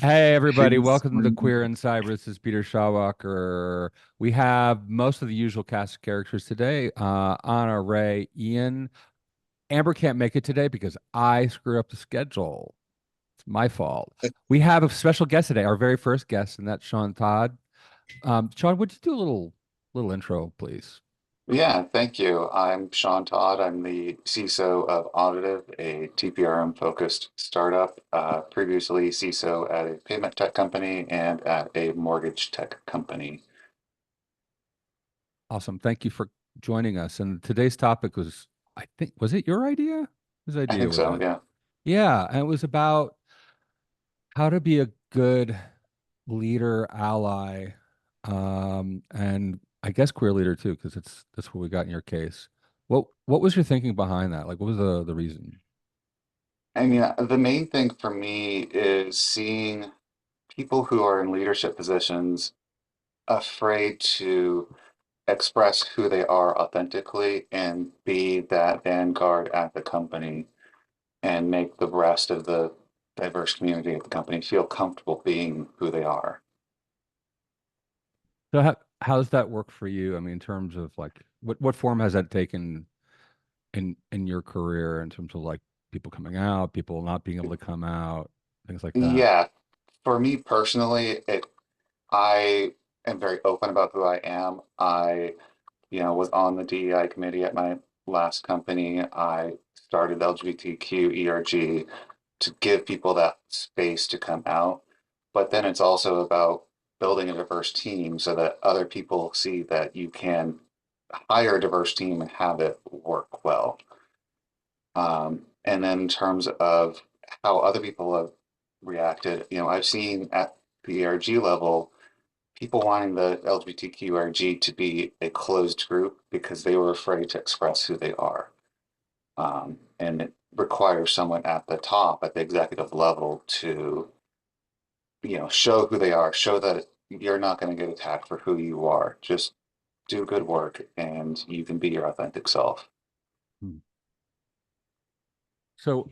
Hey everybody, She's welcome to Queer in Cyber. This is Peter Shawalker. We have most of the usual cast of characters today. Anna, Ray, Ian. Amber can't make it today because I screwed up the schedule. It's my fault. We have a special guest today, our very first guest, and that's Sean Todd. Sean, would you do a little intro, please? Yeah, thank you. I'm Sean Todd. I'm the CISO of Auditive, a TPRM focused startup. Previously CISO at a payment tech company and at a mortgage tech company. Awesome. Thank you for joining us. And today's topic was, I think, was it your idea? Whose I idea think was so, it? yeah. Yeah, and it was about how to be a good leader, ally, and I guess queer leader too, because that's what we got in your case. What was your thinking behind that? Like, what was the reason? I mean, the main thing for me is seeing people who are in leadership positions afraid to express who they are authentically and be that vanguard at the company and make the rest of the diverse community at the company feel comfortable being who they are. So how does that work for you? I mean, in terms of like what form has that taken in your career in terms of like people coming out, people not being able to come out, things like that? Yeah, for me personally, I am very open about who I am. Was on the DEI committee at my last company. I started LGBTQ ERG to give people that space to come out. But then it's also about building a diverse team so that other people see that you can hire a diverse team and have it work well. And then in terms of how other people have reacted, I've seen at the ERG level people wanting the LGBTQRG to be a closed group because they were afraid to express who they are. And it requires someone at the top, at the executive level, to show who they are, show that you're not going to get attacked for who you are. Just do good work and you can be your authentic self. Hmm. So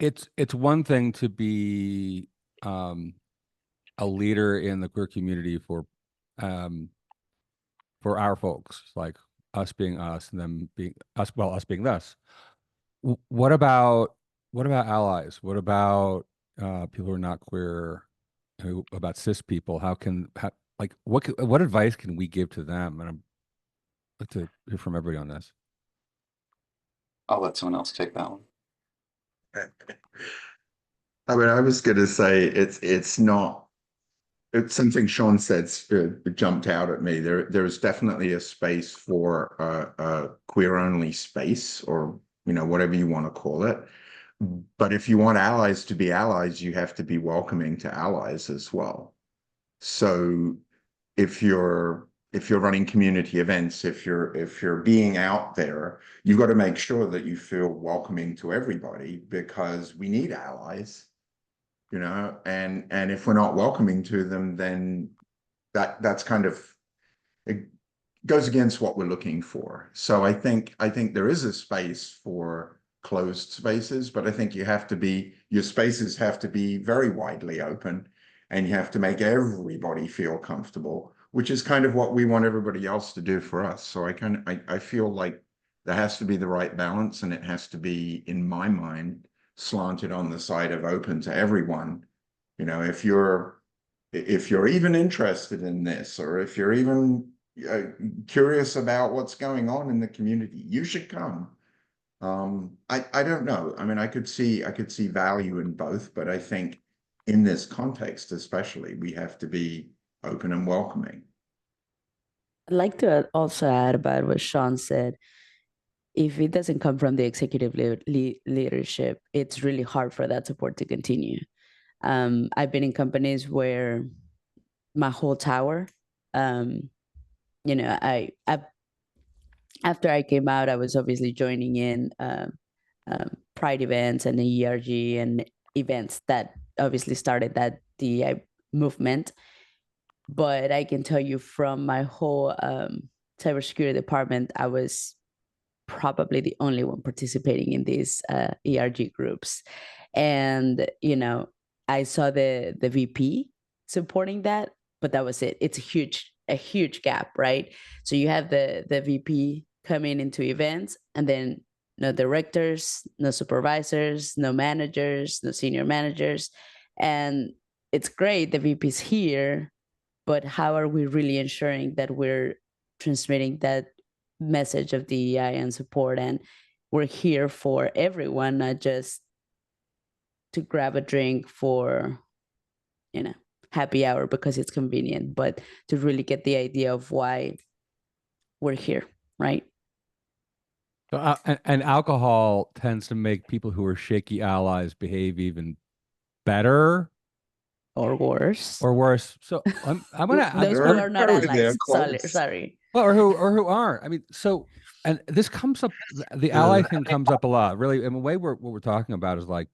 it's one thing to be um a leader in the queer community um for our folks, like us being us and them being us, well, us being us. What about allies? What about people who are not queer, who about cis people? Like what advice can we give to them? And I'd like to hear from everybody on this. I'll let someone else take that one. I mean, I was going to say it's not. It's something Sean said jumped out at me. There's definitely a space for a queer only space, or whatever you want to call it. But if you want allies to be allies, you have to be welcoming to allies as well. So if you're running community events, if you're being out there, you've got to make sure that you feel welcoming to everybody because we need allies, and if we're not welcoming to them, then that's kind of, it goes against what we're looking for. So I think there is a space for closed spaces, but I think your spaces have to be very widely open, and you have to make everybody feel comfortable, which is kind of what we want everybody else to do for us. So I feel like there has to be the right balance, and it has to be, in my mind, slanted on the side of open to everyone. If you're even interested in this, or if you're even uh, curious about what's going on in the community, you should come. I don't know. I mean, I could see value in both, but I think in this context, especially, we have to be open and welcoming. I'd like to also add about what Sean said. If it doesn't come from the executive leadership, it's really hard for that support to continue. I've been in companies where my whole tower, um, I after I came out, I was obviously joining in Pride events and the ERG and events that obviously started that DEI movement. But I can tell you from my whole cybersecurity department, I was probably the only one participating in these ERG groups. And, you know, I saw the VP supporting that, but that was it. It's a huge gap, right? So you have the VP coming into events, and then no directors, no supervisors, no managers, no senior managers. And it's great the VP's here, but how are we really ensuring that we're transmitting that message of DEI and support, and we're here for everyone, not just to grab a drink for, you know, happy hour because it's convenient, but to really get the idea of why we're here, right? So, and alcohol tends to make people who are shaky allies behave even better Or worse. or worse. So I'm gonna Those who are not There allies. close. Sorry. well, or who aren't. I mean, so and this comes up. The ally thing comes up a lot. Really, and the way what we're talking about is like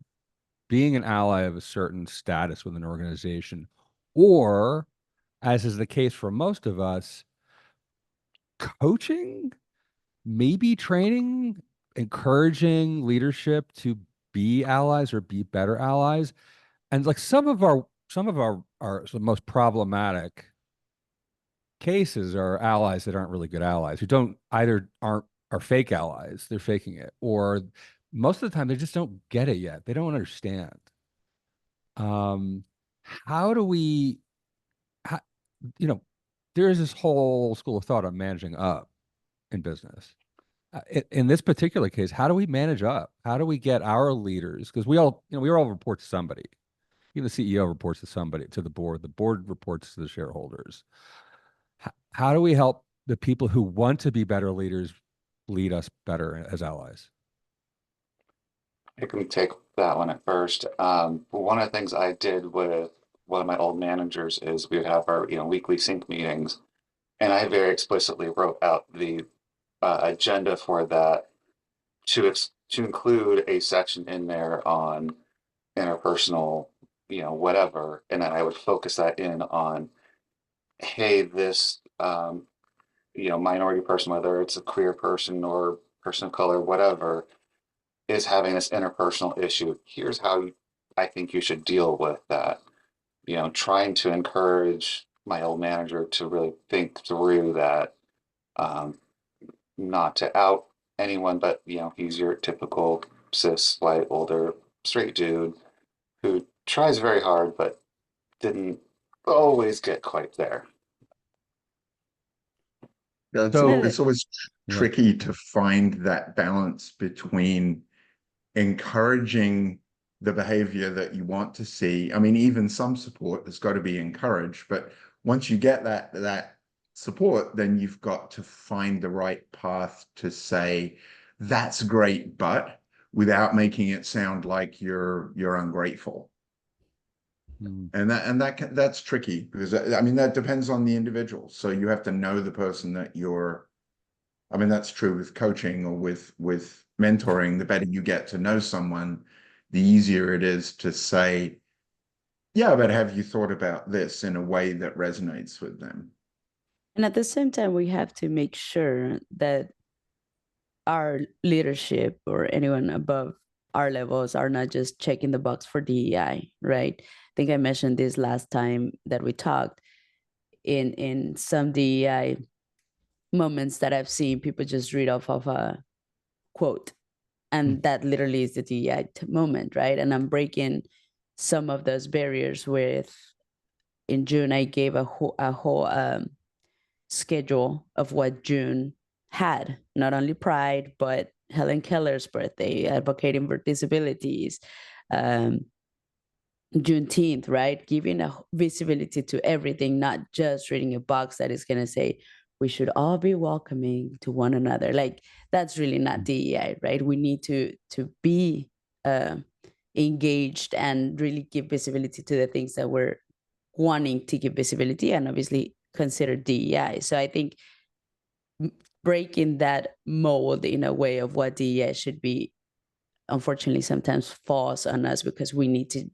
being an ally of a certain status with an organization, or as is the case for most of us, coaching, maybe training, encouraging leadership to be allies or be better allies. And like our most problematic cases are allies that aren't really good allies, who don't either aren't are fake allies, they're faking it, or most of the time they just don't get it yet. They don't understand. How do we how, you know, there is this whole school of thought on managing up in business. In this particular case, how do we manage up? How do we get our leaders? Because we all, you know, we all report to somebody. Even the CEO reports to somebody, to the board. The board reports to the shareholders. How do we help the people who want to be better leaders lead us better as allies? I can take that one at first. One of the things I did with one of my old managers is we would have our, weekly sync meetings, and I very explicitly wrote out the agenda for that to include a section in there on interpersonal, whatever, and then I would focus that in on, hey, this, minority person, whether it's a queer person or person of color, whatever, is having this interpersonal issue. Here's how I think you should deal with that. Trying to encourage my old manager to really think through that, um, not to out anyone, but he's your typical cis, white, older, straight dude who tries very hard, but didn't always get quite there. Yeah, So it's always yeah. tricky to find that balance between encouraging the behavior that you want to see. I mean, even some support has got to be encouraged, but once you get that support, then you've got to find the right path to say, that's great, but without making it sound like you're ungrateful. And that's tricky because I mean that depends on the individual. So you have to know the person that you're. I mean that's true with coaching or with mentoring. The better you get to know someone, the easier it is to say, "Yeah, but have you thought about this in a way that resonates with them?" And at the same time, we have to make sure that our leadership or anyone above our levels are not just checking the box for DEI, right? I think I mentioned this last time that we talked. In some DEI moments that I've seen, people just read off of a quote, and that literally is the DEI moment, right? And I'm breaking some of those barriers with. In June, I gave a whole schedule of what June had, not only Pride, but Helen Keller's birthday, advocating for disabilities, Juneteenth, right? Giving a visibility to everything, not just reading a box that is going to say, we should all be welcoming to one another. Like, that's really not DEI, right? We need to be engaged and really give visibility to the things that we're wanting to give visibility and obviously consider DEI. So I think breaking that mold in a way of what DEI should be, unfortunately, sometimes falls on us because we need to,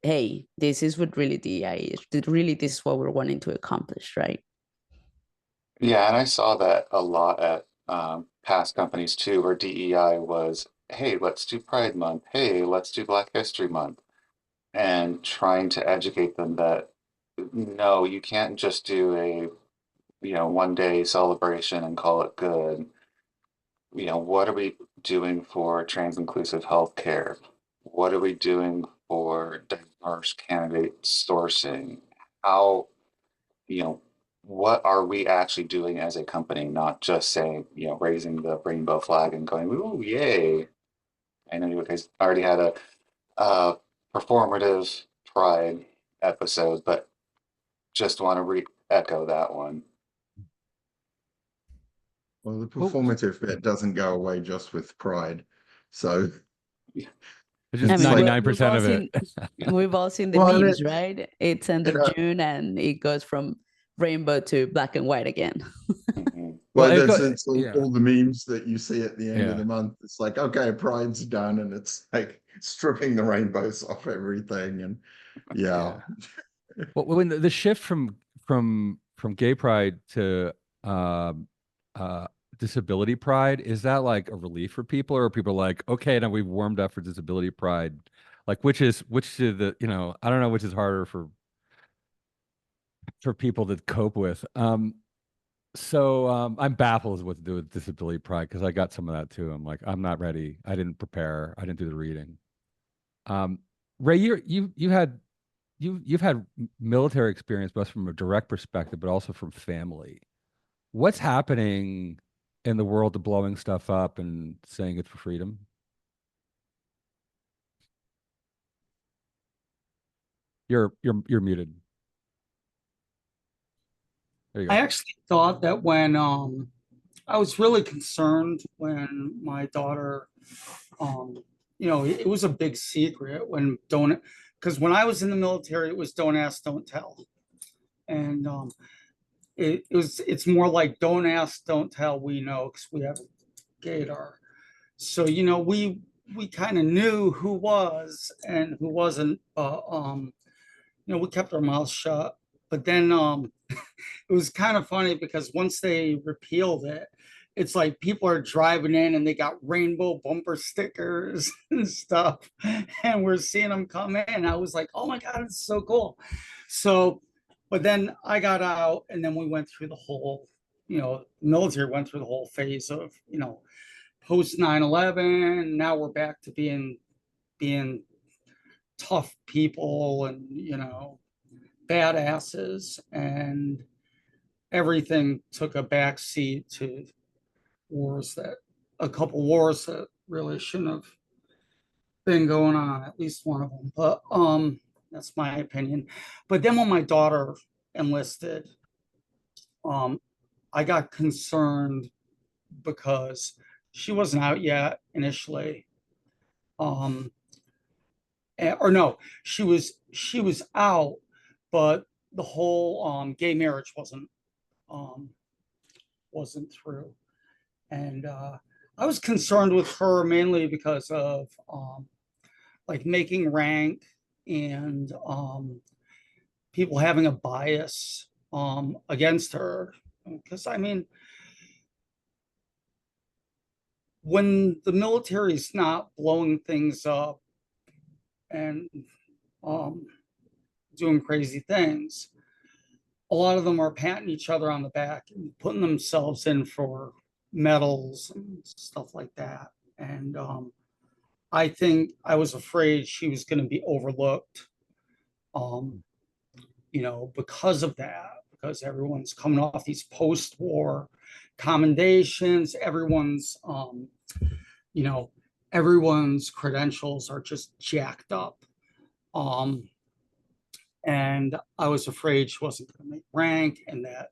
hey, this is what really DEI is. Really, this is what we're wanting to accomplish, right? Yeah, and I saw that a lot at past companies too, where DEI was, hey, let's do Pride Month, hey, let's do Black History Month, and trying to educate them that no, you can't just do a, 1 day celebration and call it good. What are we doing for trans inclusive healthcare? What are we doing for diverse candidate sourcing? How, you know, what are we actually doing as a company, not just saying, raising the rainbow flag and going, ooh, yay. I know you guys already had a performative pride episode, but just want to re-echo that one. Well, the Well, performative bit doesn't go away just with pride. So it's I just It's mean, like- 99% of it. we've all seen the Well, memes, right? It's end of you know- June and it goes from rainbow to black and white again. Mhm. well, Well, it there's go- it's all, yeah. all the memes that you see at the end of Yeah. the month. It's like, okay, pride's done, and it's like stripping the rainbows off everything, and yeah. Well, when the shift from gay pride to um uh disability pride, is that like a relief for people, or are people like, okay, now we've warmed up for disability pride? Like which is the, I don't know which is harder for people to cope with. So I'm baffled as what to do with disability pride, because I got some of that too. I'm like, I'm not ready. I didn't prepare. I didn't do the reading. Ray, you've had military experience, both from a direct perspective, but also from family. What's happening in the world of blowing stuff up and saying it's for freedom? You're muted. There you I go. actually thought that when I was really concerned when my daughter, it was a big secret when don't, because when I was in the military, it was don't ask, don't tell. And it's more like don't ask, don't tell, we know, because we have a gaydar. So, we kind of knew who was and who wasn't, we kept our mouths shut. But then it was kind of funny because once they repealed it, it's like people are driving in and they got rainbow bumper stickers and stuff, and we're seeing them come in. I was like, oh my God, it's so cool. So, but then I got out, and then we went through the whole, military went through the whole phase of, post 9/11. Now we're back to being tough people and, badasses, and everything took a backseat to a couple wars that really shouldn't have been going on, at least one of them. But that's my opinion. But then when my daughter enlisted, I got concerned because she wasn't out yet initially. Or no, she was out, but the whole gay marriage wasn't through. And I was concerned with her mainly because of like making rank and people having a bias against her. Because I mean, when the military is not blowing things up and um, doing crazy things, a lot of them are patting each other on the back and putting themselves in for medals and stuff like that. And I think I was afraid she was going to be overlooked, because of that, because everyone's coming off these post-war commendations, you know, everyone's credentials are just jacked up. And I was afraid she wasn't going to make rank and that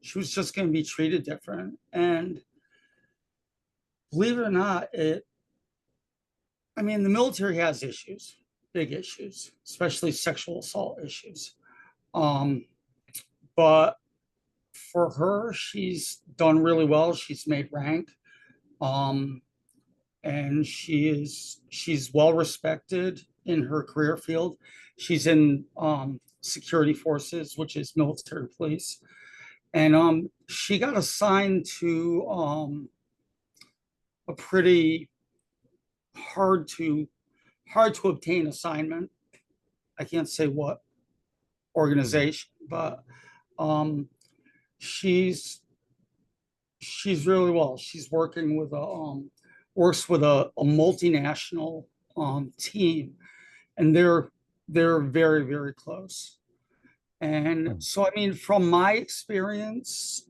she was just going to be treated different. And believe it or not, the military has issues, big issues, especially sexual assault issues. But for her, she's done really well. She's made rank. And she's well respected in her career field. She's in security forces, which is military police. And she got assigned to a pretty hard to obtain assignment. I can't say what organization, but she's really well. She's working with works with a multinational team, and they're very, very close. And so, I mean, from my experience,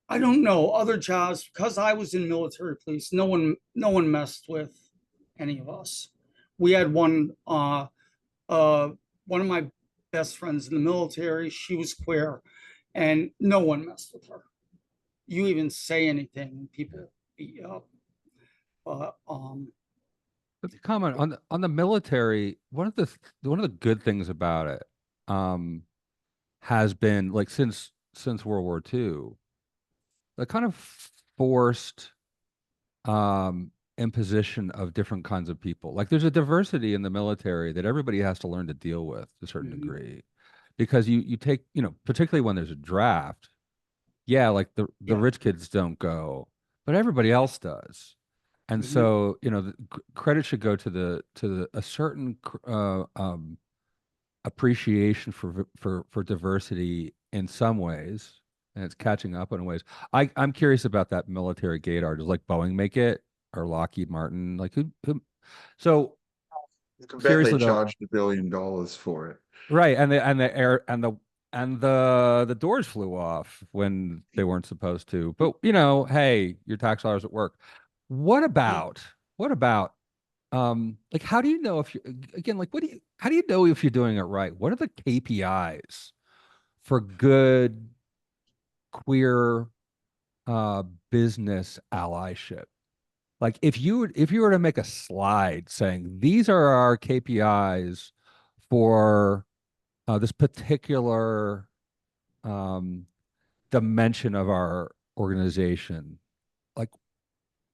I don't know other jobs, because I was in military police. No one messed with any of us. We had one of my best friends in the military. She was queer, and no one messed with her. You even say anything, people beat you up. But But the comment on the military, one of the good things about it has been like since World War II, the kind of forced imposition of different kinds of people. Like there's a diversity in the military that everybody has to learn to deal with to a certain degree. Because you take, particularly when there's a draft, yeah, like the Yeah. rich kids don't go, but everybody else does. And so, the credit should go to a certain appreciation for diversity in some ways, and it's catching up in ways. I'm curious about that military gaydar. Does like Boeing make it, or Lockheed Martin? Like who? So You can bet they seriously though, charged $1 billion for it. right? And the air and the doors flew off when they weren't supposed to. But hey, your tax dollars at work. What about like how do you know if you again like how do you know if you're doing it right? What are the KPIs for good queer business allyship? Like if you were to make a slide saying these are our KPIs for this particular um, dimension of our organization, like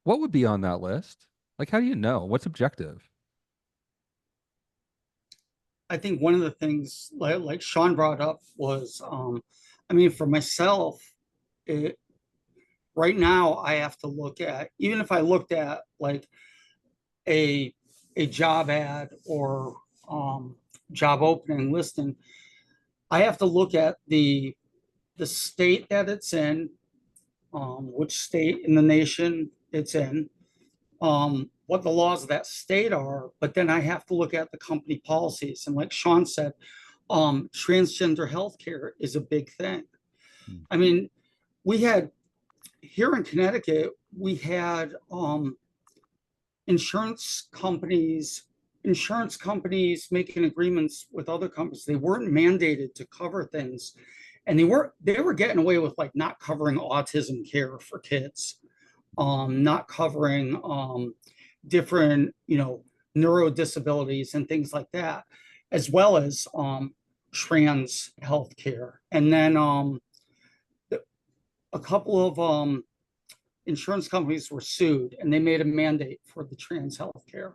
what would be on that list? Like how do you know? What's objective? I think one of the things like Sean brought up was, I mean, for myself, it, right now I have to look at, even if I looked at like a job ad or job opening listing, I have to look at the state that it's in, which state in the nation it's in, what the laws of that state are, but then I have to look at the company policies. And like Sean said, transgender healthcare is a big thing. I mean, we had here in Connecticut, we had insurance companies making agreements with other companies. They weren't mandated to cover things, and they were getting away with like not covering autism care for kids, not covering different neuro disabilities and things like that, as well as trans health care. And then a couple of insurance companies were sued, and they made a mandate for the trans health care.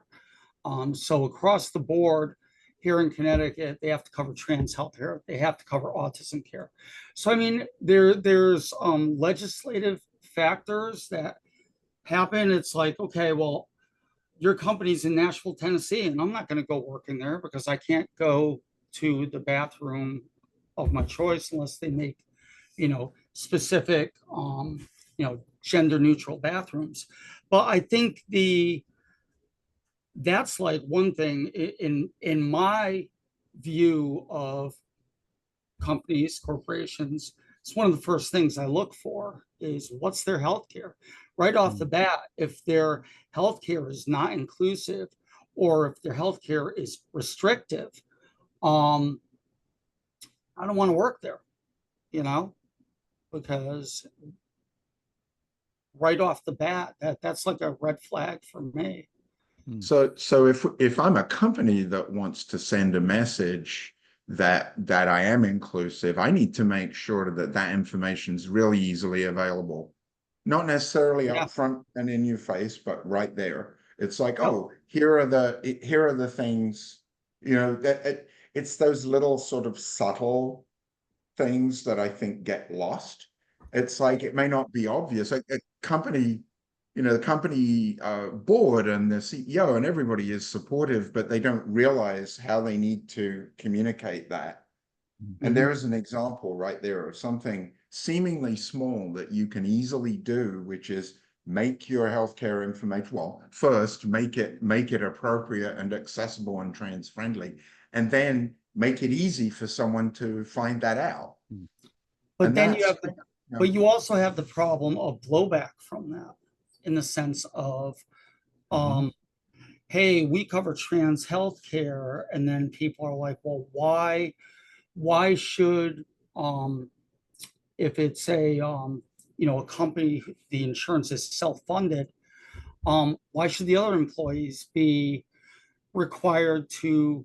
So across the board here in Connecticut, they have to cover trans health care. They have to cover autism care. So I mean, there's legislative factors that happen. It's like, okay, well, your company's in Nashville, Tennessee, and I'm not going to go work in there because I can't go to the bathroom of my choice unless they make, specific, gender neutral bathrooms. But I think that's like one thing in my view of companies, corporations. It's one of the first things I look for is what's their healthcare. Right off the bat, if their healthcare is not inclusive or if their healthcare is restrictive, I don't want to work there, because right off the bat, that's like a red flag for me. So if I'm a company that wants to send a message that I am inclusive, I need to make sure that that information is really easily available. Not necessarily up front and in your face, but right there. It's like, oh, here are the things, that it's those little sort of subtle things that I think get lost. It's like it may not be obvious. A company, the company board and the CEO and everybody is supportive, but they don't realize how they need to communicate that. And there is an example right there of something seemingly small that you can easily do, which is make your healthcare information, well, first make it appropriate and accessible and trans friendly, and then make it easy for someone to find that out. But And then you that's, have, but you also have the problem of blowback from that, in the sense of, hey, we cover trans healthcare, and then people are like, well, why should, if it's a, a company, the insurance is self-funded, why should the other employees be required to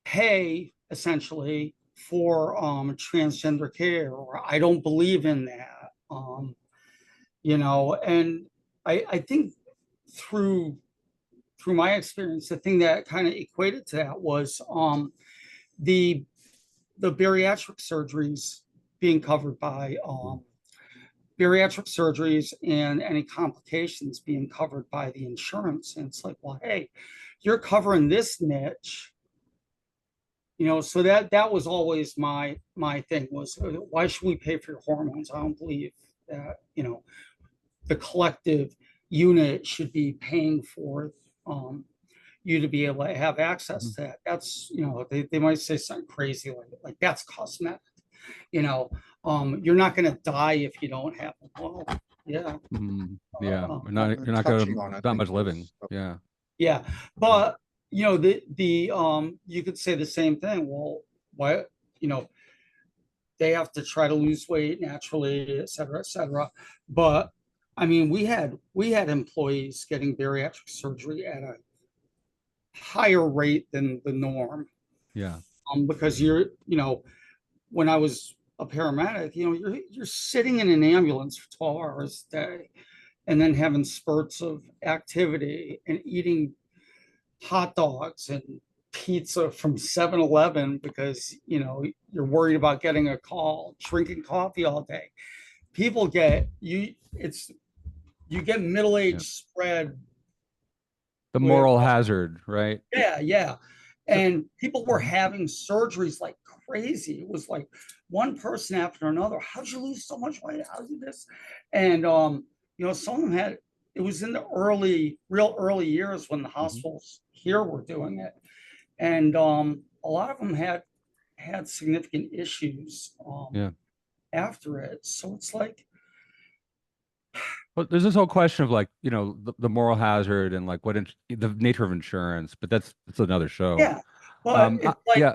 pay essentially for transgender care? Or I don't believe in that. And I think through my experience, the thing that kind of equated to that was the bariatric surgeries being covered by bariatric surgeries, and any complications being covered by the insurance. And it's like, well, hey, you're covering this niche, so that was always my thing was, why should we pay for your hormones? I don't believe that, the collective unit should be paying for you to be able to have access to that. That's, they might say something crazy like that's cosmetic, you're not going to die if you don't have it. Well, yeah. Yeah. You're Not touching going on, I not think, much living. is- Yeah. Yeah. But, you could say the same thing. Well, why, they have to try to lose weight naturally, et cetera, et cetera. But I mean, we had employees getting bariatric surgery at a higher rate than the norm. Yeah. Because when I was a paramedic, you're sitting in an ambulance for 12 hours a day, and then having spurts of activity and eating hot dogs and pizza from 7-Eleven because you're worried about getting a call, drinking coffee all day. People get you get middle-aged spread. The moral hazard, right? Yeah. And people were having surgeries like crazy. It was like one person after another. How'd you lose so much weight? How'd you this? And some of them had, it was in the real early years when the hospitals here were doing it. And a lot of them had significant issues after it. So it's like, well, there's this whole question of like, the moral hazard and like the nature of insurance, but that's another show. yeah. But it's like, yeah.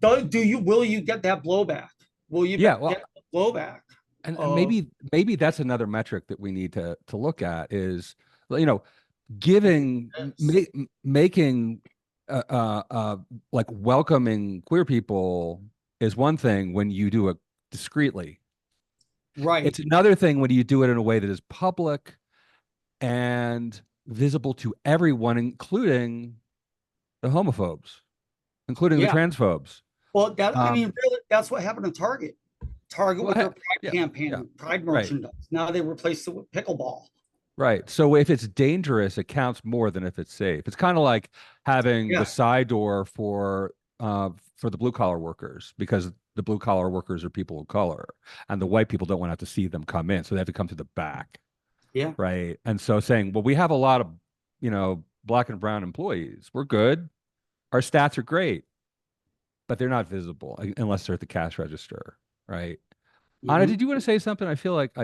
Will you get that blowback? Will you get the blowback? And maybe that's another metric that we need to look at is, making like welcoming queer people is one thing when you do it discreetly. Right. It's another thing when you do it in a way that is public and visible to everyone, including the homophobes, including the transphobes. Well, I mean, really, that's what happened to Target. With their Pride campaign, Pride merchandise. Now they replaced it with pickleball. Right. So if it's dangerous, it counts more than if it's safe. It's kind of like having the side door for the blue collar workers, because the blue collar workers are people of color, and the white people don't want to have to see them come in, so they have to come to the back. Yeah. Right. And so saying, well, we have a lot of black and brown employees. We're good. Our stats are great, but they're not visible unless they're at the cash register. Right. Anna, did you want to say something? I feel like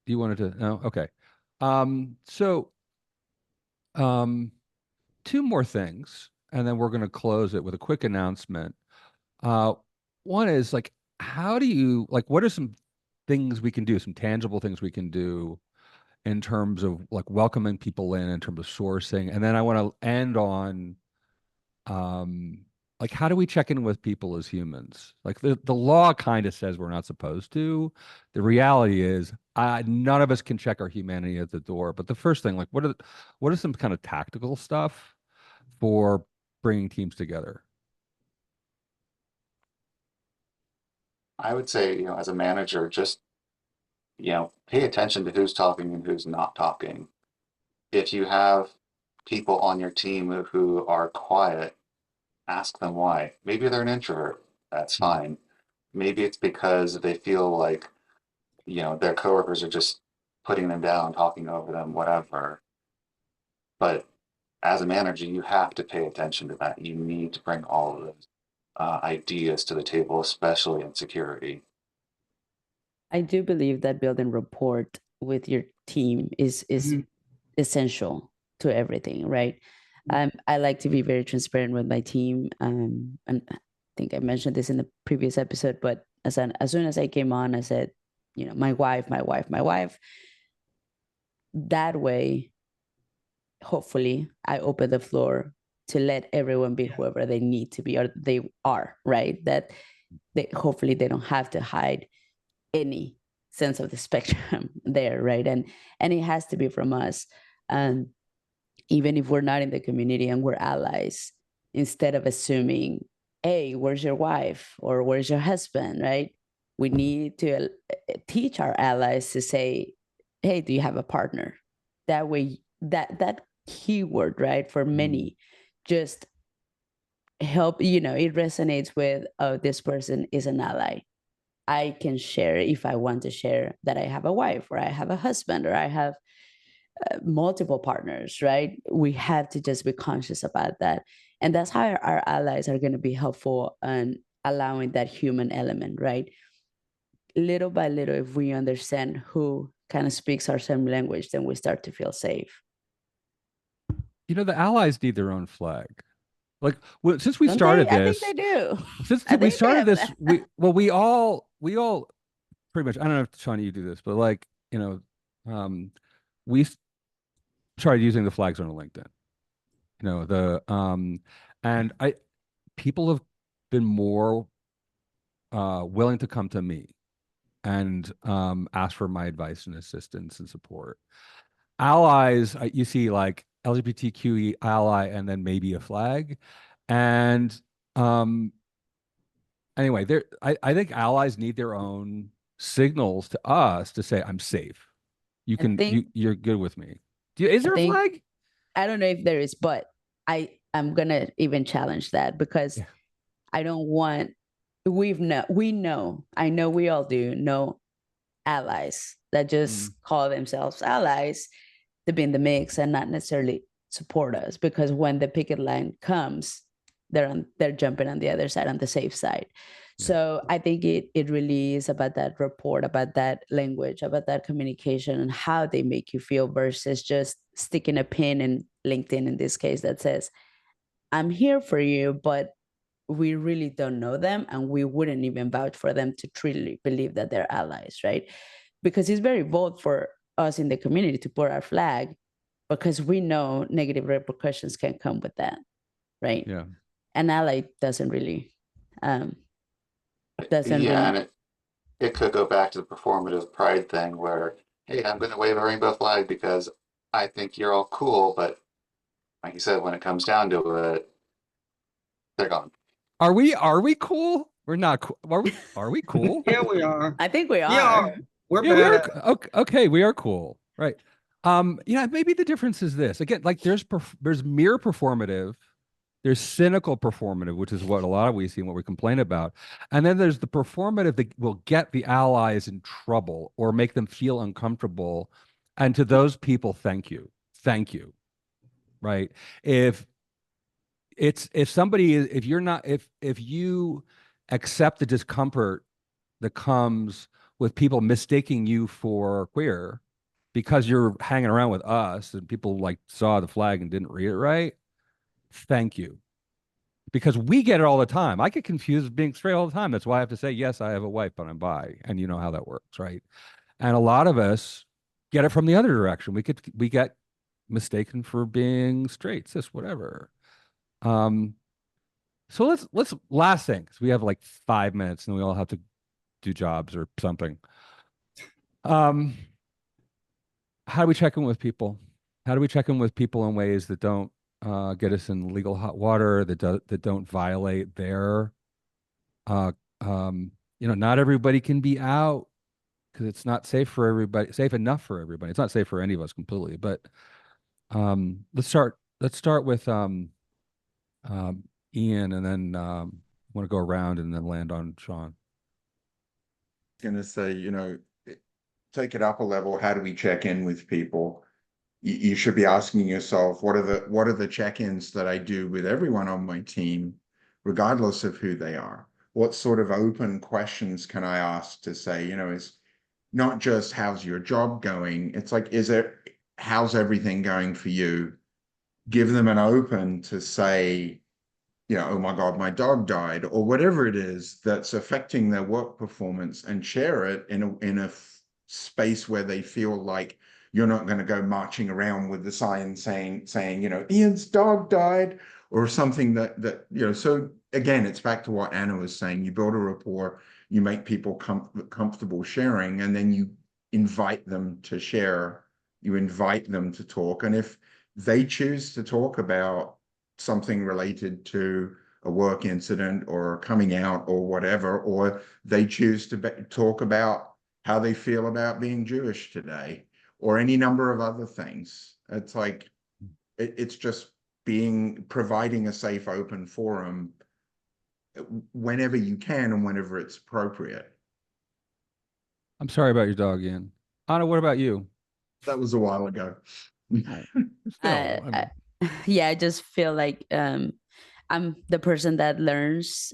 you wanted to. No. Okay. So, two more things, and then we're going to close it with a quick announcement. One is like, what are some things we can do, some tangible things we can do in terms of like welcoming people in terms of sourcing? And then I want to end on, like, how do we check in with people as humans? Like the law kind of says we're not supposed to. The reality is, none of us can check our humanity at the door. But the first thing, like, what are some kind of tactical stuff for bringing teams together? I would say, as a manager, just, pay attention to who's talking and who's not talking. If you have people on your team who are quiet, ask them why. Maybe they're an introvert. That's fine. Maybe it's because they feel like, their coworkers are just putting them down, talking over them, whatever. But as a manager, you have to pay attention to that. You need to bring all of those ideas to the table, especially in security. I do believe that building rapport with your team is Mhm. essential to everything, right? I like to be very transparent with my team. And I think I mentioned this in the previous episode, but as soon as I came on, I said, my wife, my wife, my wife. That way, hopefully, I open the floor to let everyone be whoever they need to be or they are, right? That hopefully they don't have to hide any sense of the spectrum there, right? And it has to be from us. And even if we're not in the community and we're allies, instead of assuming, hey, where's your wife or where's your husband, right? We need to teach our allies to say, hey, do you have a partner? That way, that keyword, right, for many, just help, it resonates with, oh, this person is an ally. I can share if I want to share that I have a wife or I have a husband or I have multiple partners, right? We have to just be conscious about that. And that's how our allies are going to be helpful in allowing that human element, right? Little by little, if we understand who kind of speaks our same language, then we start to feel safe. The allies need their own flag. Like, since we Don't started they? I think this, they do. since I we think they started have this, that. we all pretty much. I don't know if Shawnee you do this, but like, we started using the flags on LinkedIn. And people have been more willing to come to me and ask for my advice and assistance and support. Allies, you see like LGBTQ ally and then maybe a flag. And anyway, I think allies need their own signals to us to say, I'm safe. I think You're good with me. Is I there a think flag? I don't know if there is, but I'm gonna even challenge that because Yeah. I don't want we know, I know we all do know allies that just call themselves allies to be in the mix and not necessarily support us, because when the picket line comes, they're jumping on the other side, on the safe side. Yeah. So I think it really is about that report, about that language, about that communication and how they make you feel versus just sticking a pin in LinkedIn in this case that says, I'm here for you, but we really don't know them and we wouldn't even vouch for them to truly believe that they're allies, right? Because it's very bold for us in the community to put our flag because we know negative repercussions can come with that, right? Yeah. An ally um doesn't Yeah, really and it could go back to the performative pride thing where, hey, I'm going to wave a rainbow flag because I think you're all cool, but like you said, when it comes down to it, they're gone. Are we cool? We're not cool. Are we cool? Yeah, we are. I think we We are. are. We're Yeah, we bad are. at it. Okay, okay, we are cool. Right. Yeah, maybe the difference is this. Again, like there's mere performative, there's cynical performative, which is what a lot of we see and what we complain about. And then there's the performative that will get the allies in trouble or make them feel uncomfortable. And to those people, thank you. Thank you. Right. If somebody is if you're not if you accept the discomfort that comes with people mistaking you for queer because you're hanging around with us and people like saw the flag and didn't read it right, thank you. Because we get it all the time. I get confused being straight all the time. That's why I have to say, yes, I have a wife, but I'm bi. And you know how that works, right? And a lot of us get it from the other direction. We get mistaken for being straight, cis, whatever. Um, so let's last thing, because we have like 5 minutes and we all have to do jobs or something. Um, how do we check in with people? How do we check in with people in ways that don't get us in legal hot water, that don't violate their uh, not everybody can be out because it's not safe for everybody, safe enough for everybody. It's not safe for any of us completely, but let's start with Ian, and then want to go around and then land on Sean. Going to say, take it up a level. How do we check in with people? You should be asking yourself, what are the check-ins that I do with everyone on my team, regardless of who they are? What sort of open questions can I ask to say, is not just how's your job going? It's like, how's everything going for you? Give them an open to say, oh my God, my dog died, or whatever it is that's affecting their work performance, and share it in a space where they feel like you're not going to go marching around with the sign saying, Ian's dog died, or something that so again, it's back to what Anna was saying. You build a rapport, you make people comfortable sharing, and then you invite them to share, you invite them to talk. And if they choose to talk about something related to a work incident or coming out or whatever, or they choose to talk about how they feel about being Jewish today, or any number of other things. It's like, it's just providing a safe, open forum whenever you can and whenever it's appropriate. I'm sorry about your dog, Ian. Anna, what about you? That was a while ago. Yeah, I just feel like I'm the person that learns,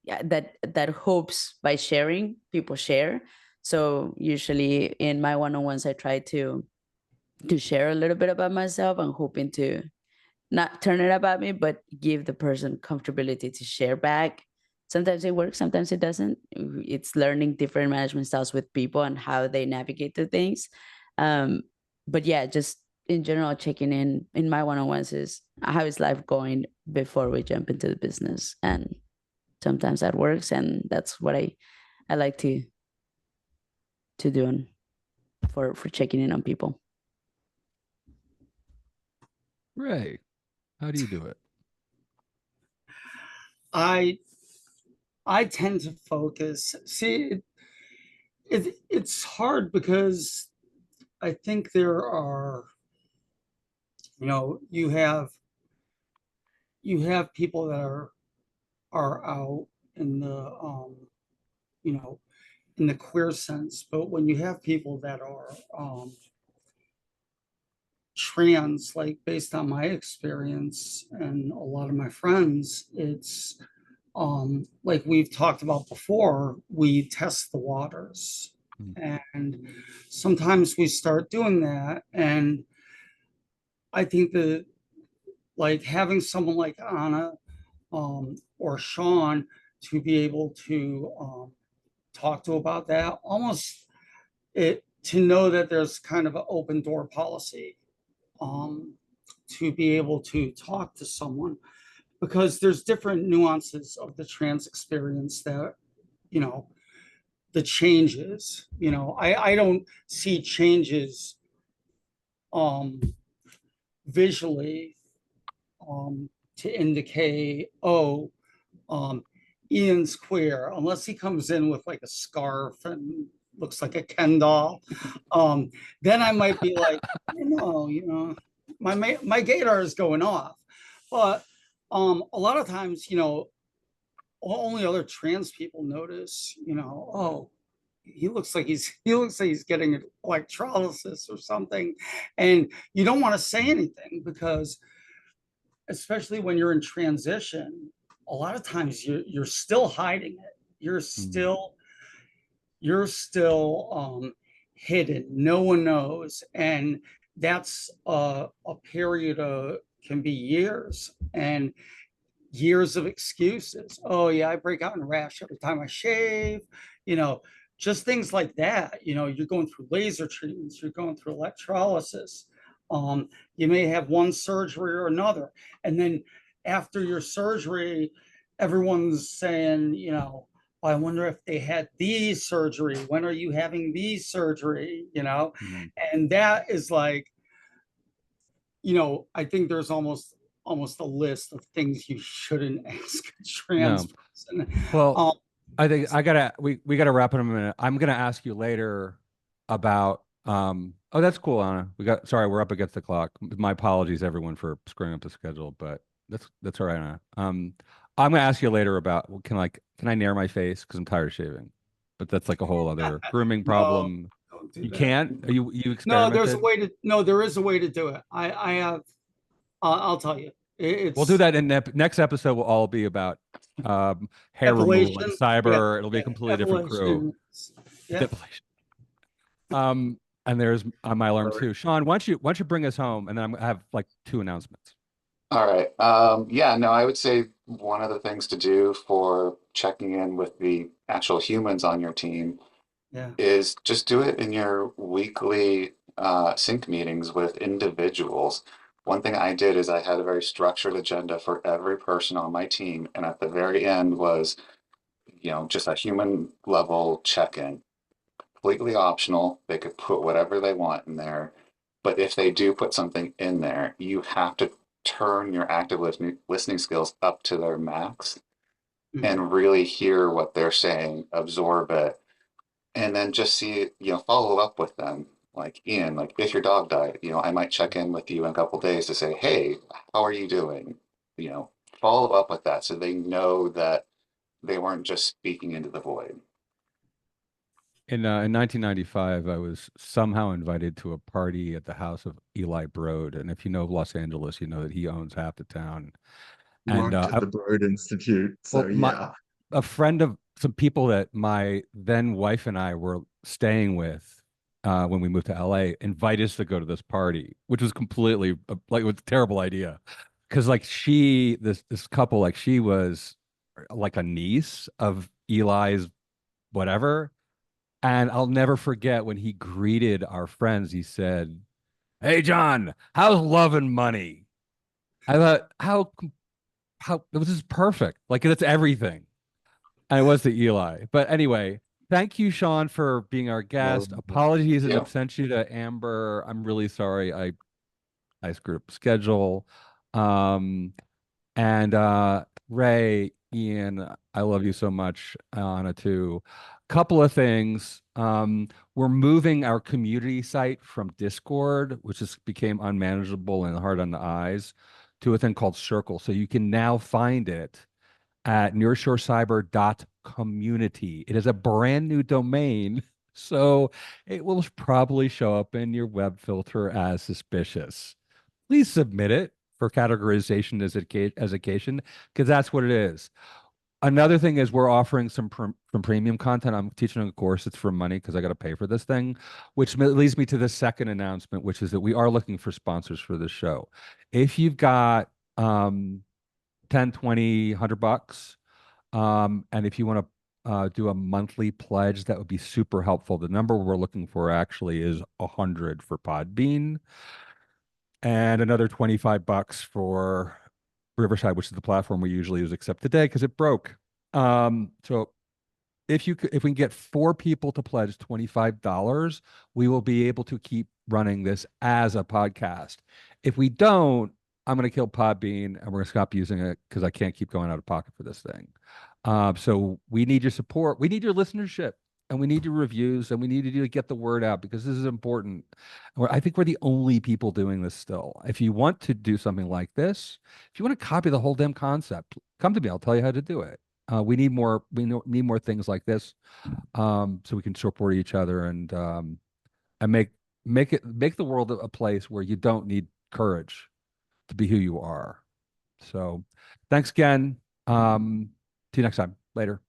that hopes by sharing, people share. So usually in my one-on-ones, I try to share a little bit about myself. I'm hoping to not turn it about me, but give the person comfortability to share back. Sometimes it works, sometimes it doesn't. It's learning different management styles with people and how they navigate through things. But yeah, just in general, checking in my one-on-ones is how is life going before we jump into the business. And sometimes that works, and that's what I like to do for checking in on people. Ray, how do you do it? I tend to focus. See, it's hard because I think there are, you have people that are out in the in the queer sense, but when you have people that are trans, like based on my experience and a lot of my friends, it's like we've talked about before, we test the waters. And sometimes we start doing that. And I think that like having someone like Anna or Sean to be able to talk to about that, almost to know that there's kind of an open door policy to be able to talk to someone, because there's different nuances of the trans experience that, the changes, I don't see changes visually to indicate, Ian's queer, unless he comes in with like a scarf and looks like a Ken doll. Then I might be like, my gaydar is going off. But a lot of times, only other trans people notice, oh, he looks like he's getting electrolysis or something, and you don't want to say anything because, especially when you're in transition, a lot of times you're still hiding it. You're still hidden. No one knows, and that's a period of can be years and years of excuses. Oh yeah, I break out in a rash every time I shave. Just things like that. You're going through laser treatments. You're going through electrolysis. You may have one surgery or another, and then after your surgery, everyone's saying, I wonder if they had these surgery. When are you having these surgery? And that is like, I think there's almost a list of things you shouldn't ask a trans person. Well, I think we gotta wrap it in a minute. I'm gonna ask you later about oh, that's cool, Anna. Sorry, we're up against the clock. My apologies everyone for screwing up the schedule, but that's all right, Anna. I'm gonna ask you later about well, can I nair my face because I'm tired of shaving? But that's like a whole other grooming No, problem. don't do You that. can't? Are you No, there's a experimented? way to, no, there is a way to do it. I have, I'll tell you. We'll do It's that in next episode will all be about hair removal and epilation. Yeah, cyber. It'll be a yeah, completely different crew. epilation. Yeah. Depilation. And there's my alarm Sorry. too. Sean, why don't you bring us home, and then I have like two announcements. All right. Yeah, no, I would say one of the things to do for checking in with the actual humans on your team Yeah. is just do it in your weekly sync meetings with individuals. One thing I did is I had a very structured agenda for every person on my team, and at the very end was, just a human level check-in, completely optional. They could put whatever they want in there. But if they do put something in there, you have to turn your active listening skills up to their max Mhm. and really hear what they're saying, absorb it, and then just see, follow up with them. Like Ian, like if your dog died, I might check in with you in a couple days to say, hey, how are you doing? You know, follow up with that so they know that they weren't just speaking into the void. In 1995, I was somehow invited to a party at the house of Eli Broad, and if you know Los Angeles, you know that he owns half the town. And Worked at the Broad Institute, so well, my yeah. a friend of some people that my then wife and I were staying with when we moved to LA invited us to go to this party, which was completely like it was a terrible idea. Because like this couple, like she was like a niece of Eli's whatever. And I'll never forget when he greeted our friends, he said, "Hey John, how's love and money?" I thought, how this is perfect. Like that's everything. And it was the Eli. But anyway, thank you, Sean, for being our Well, guest. Apologies in Yeah. absentia to Amber. I'm really sorry. I screwed up schedule. Um, and Ray, Ian, I love you so much, Anna too. Couple of things. We're moving our community site from Discord, which just became unmanageable and hard on the eyes, to a thing called Circle. So you can now find it at nearshorecyber.community. It is a brand new domain, so it will probably show up in your web filter as suspicious. Please submit it for categorization as education, because that's what it is. Another thing is we're offering some premium content. I'm teaching a course. It's for money because I got to pay for this thing, which leads me to the second announcement, which is that we are looking for sponsors for this show. If you've got 10, 20, $100, and if you want to do a monthly pledge, that would be super helpful. The number we're looking for actually is 100 for Podbean and another $25 for Riverside, which is the platform we usually use, except today because it broke. So if we can get four people to pledge $25, we will be able to keep running this as a podcast. If we don't, I'm going to kill Podbean and we're going to stop using it because I can't keep going out of pocket for this thing. So we need your support. We need your listenership and we need your reviews and we need you to get the word out because this is important. I think we're the only people doing this still. If you want to do something like this, if you want to copy the whole damn concept, come to me. I'll tell you how to do it. We need more. Need more things like this, so we can support each other and make the world a place where you don't need courage to be who you are. So, thanks again. See you next time. Later.